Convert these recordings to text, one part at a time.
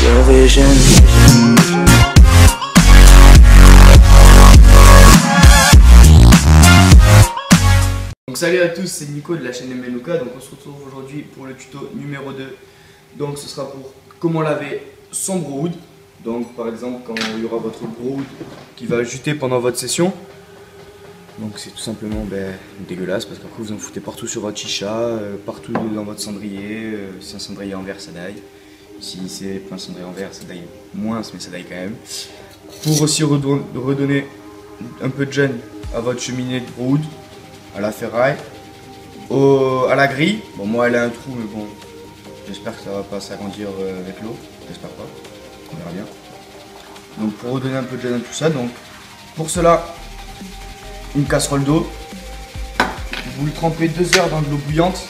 your vision. Donc salut à tous, c'est Nico de la chaîne Menuka. Donc on se retrouve aujourd'hui pour le tuto numéro 2. Donc ce sera pour comment laver son brood. Donc par exemple quand il y aura votre brood qui va juter pendant votre session. Donc c'est tout simplement dégueulasse parce qu'après vous en foutez partout sur votre chicha, partout dans votre cendrier. Si un cendrier en verre ça daille. Si c'est pas un cendrier en verre ça daille moins mais ça daille quand même. Pour aussi redonner un peu de gêne à votre cheminée de brood, à la ferraille, à la grille. Bon moi elle a un trou mais bon j'espère que ça va pas s'agrandir avec l'eau, j'espère pas, on verra bien. Donc pour redonner un peu de gêne à tout ça, donc pour cela une casserole d'eau, vous le trempez 2 heures dans de l'eau bouillante,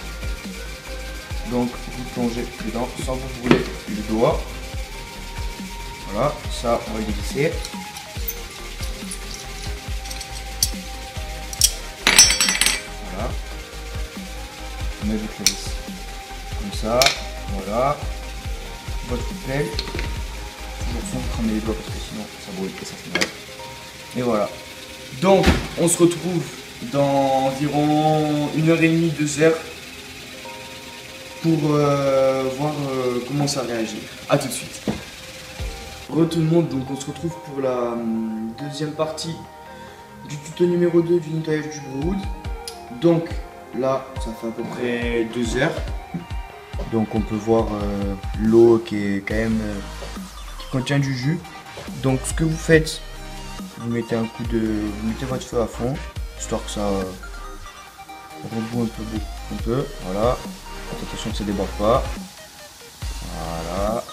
donc vous plongez dedans sans vous brûler le doigt. Voilà, ça on va le dévisser. Voilà, on met votre vis comme ça, voilà, votre pelle, toujours sans vous cramer les doigts parce que sinon ça brûle et ça se brûle. Et voilà. Donc, on se retrouve dans environ 1h30, 2 heures pour voir comment ça réagit. A tout de suite. Re tout le monde, donc on se retrouve pour la deuxième partie du tuto numéro 2 du nettoyage du brood. Donc là, ça fait à peu près 2 heures. Donc on peut voir l'eau qui est quand même qui contient du jus. Donc ce que vous faites, vous mettez vous mettez votre feu à fond, histoire que ça reboue un peu, voilà. Faites attention que ça ne déborde pas. Voilà.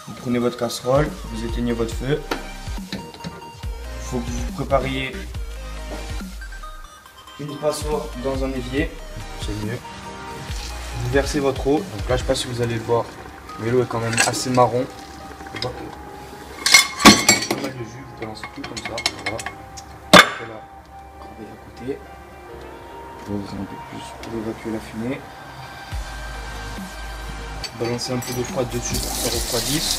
Vous prenez votre casserole, vous éteignez votre feu. Il faut que vous prépariez une passoire dans un évier, c'est mieux. Vous versez votre eau, donc là je sais pas si vous allez le voir, mais l'eau est quand même assez marron. Pas mal de jus, vous balancez tout comme ça, voilà. Là, crever à côté. Vous ouvrir un peu plus pour évacuer la fumée. Balancez un peu d'eau froide dessus pour que ça refroidisse.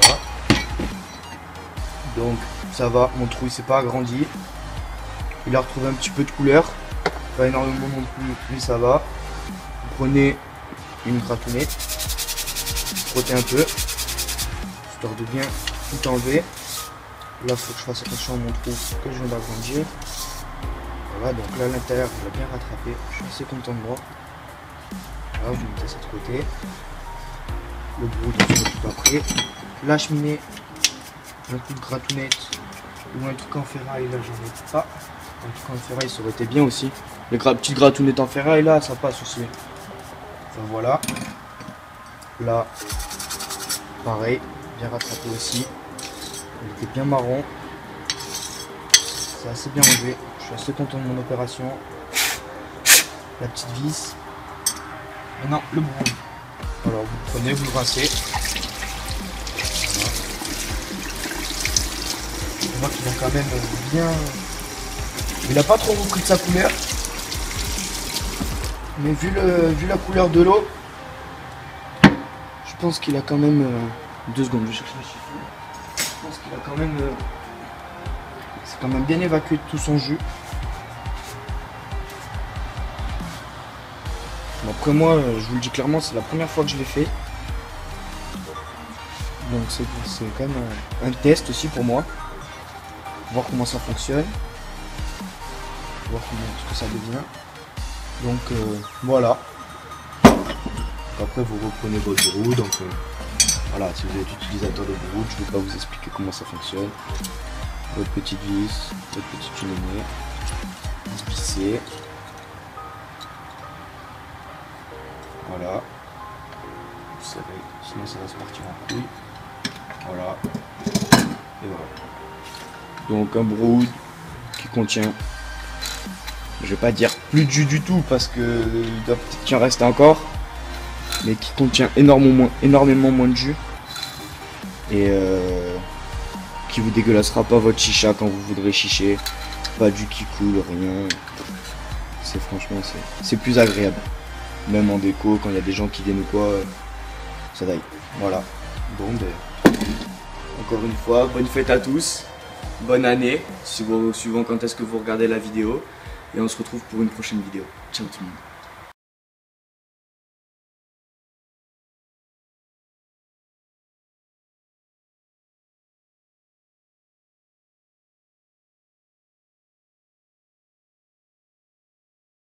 Voilà. Donc ça va, mon trou il s'est pas agrandi. Il a retrouvé un petit peu de couleur. Pas énormément non plus, mais ça va. Vous prenez une gratonnette, frottez un peu, histoire de bien tout enlever. Là, il faut que je fasse attention à mon trou que je viens d'agrandir. Voilà, donc là, à l'intérieur, il va bien rattraper. Je suis assez content de moi. Voilà, je vais mettre ça de côté. Le brood, on se tout après. La cheminée, un coup de gratonnette ou un truc en ferraille, là, j'en ai pas. Un truc en ferraille, ça aurait été bien aussi. Les petites gratounettes en ferraille, là, ça passe aussi. Enfin, voilà. Là, pareil, bien rattrapé aussi. Il était bien marron. C'est assez bien enlevé. Je suis assez content de mon opération. La petite vis. Maintenant, le brood. Alors, vous le prenez, vous le rincez. Voilà. Je vois qu'il a quand même bien... Il n'a pas trop repris de sa couleur. Mais vu la couleur de l'eau, je pense qu'il a quand même... 2 secondes, je cherche le chiffon. Je pense qu'il a quand même... c'est quand même bien évacué tout son jus. Bon, après moi, je vous le dis clairement, c'est la première fois que je l'ai fait. Donc c'est quand même un test aussi pour moi. Voir comment ça fonctionne. Voir ce que ça devient. Donc voilà. Après vous reprenez votre brood. Donc voilà, si vous êtes utilisateur de brood, je ne vais pas vous expliquer comment ça fonctionne. Votre petite vis, votre petite cheminée, visser. Voilà. Vous savez, sinon ça va se partir en couille. Voilà. Et voilà. Donc un brood qui contient, je vais pas dire plus de jus du tout parce que il doit peut-être qu'il en reste encore, mais qui contient énormément moins de jus et qui vous dégueulassera pas votre chicha quand vous voudrez chicher, pas du qui coule, rien. c'est franchement, c'est plus agréable. Même en déco, quand il y a des gens qui viennent ou quoi, ça va. Voilà. Bon, ben, encore une fois, bonne fête à tous. Bonne année, suivant quand est-ce que vous regardez la vidéo. Et on se retrouve pour une prochaine vidéo. Ciao tout le monde.